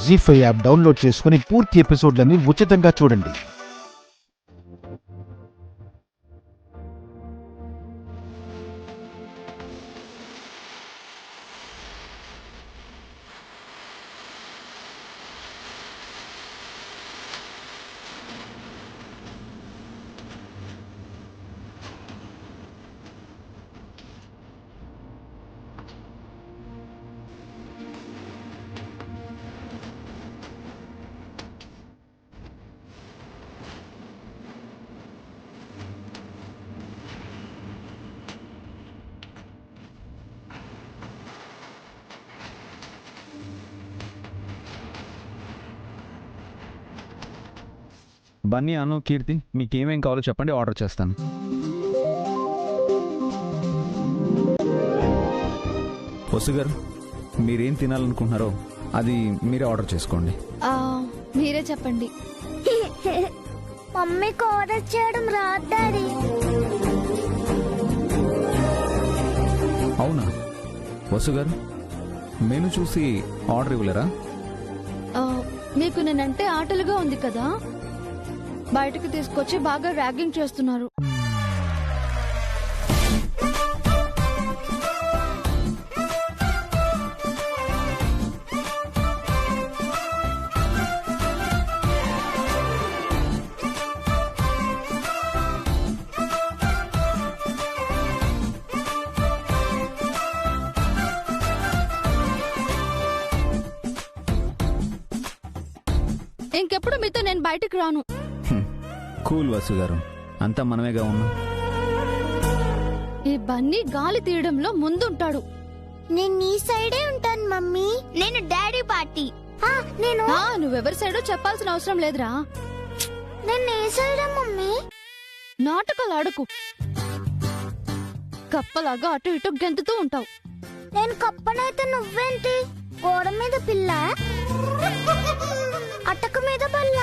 జీ5 app download చేసుకుని పూర్తి ఎపిసోడ్లని ఉచితంగా చూడండి. బన్నీ, అను, కీర్తి, మీకు ఏమేం కావాలో చెప్పండి, ఆర్డర్ చేస్తాను. వసు గారు, మీరేం తినాలనుకుంటున్నారో అది మీరే ఆర్డర్ చేసుకోండి. మీరే చెప్పండి. మమ్మీకి ఆర్డర్ చేయడం రాదు డాడీ. అవునా? వసు గారు, మెను చూసి ఆర్డర్ ఇవ్వలేరా? మీకు నేనంటే ఆటలుగా ఉంది కదా, బయటకు తీసుకొచ్చి బాగా ర్యాగింగ్ చేస్తున్నారు. ఇంకెప్పుడు మీతో నేను బయటకు రాను. కూల్ వసు గారు, అంతా మనమేగా ఉన్నాం. ఈ బన్నీ గాలి తీయడంలో ముందుంటాడు. నేను నీ సైడే ఉంటాను మమ్మీ. నేను డాడీ పార్టీ. నువ్వెవరి సైడో చెప్పాల్సిన అవసరం లేదురా. నేను ఏ సైడే మమ్మీ? నాటకాలు ఆడకు. కప్పలాగా అటు ఇటు గెంతుతూ ఉంటావు. నేను కప్పనైతే నువ్వేంటి? గోడ మీద పిల్ల, అటక మీద బల్ల.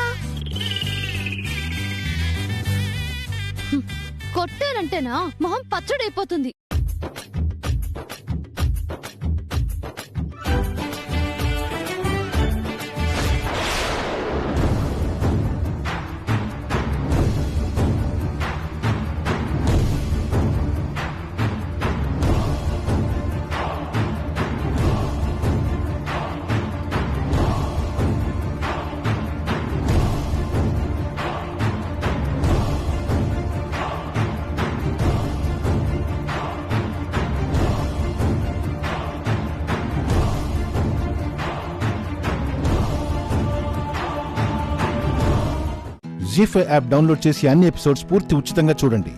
కొట్టానంటేనా మొహం పచ్చడైపోతుంది. జీ5 యాప్ డౌన్లోడ్ చేసి అన్ని ఎపిసోడ్స్ పూర్తి ఉచితంగా చూడండి.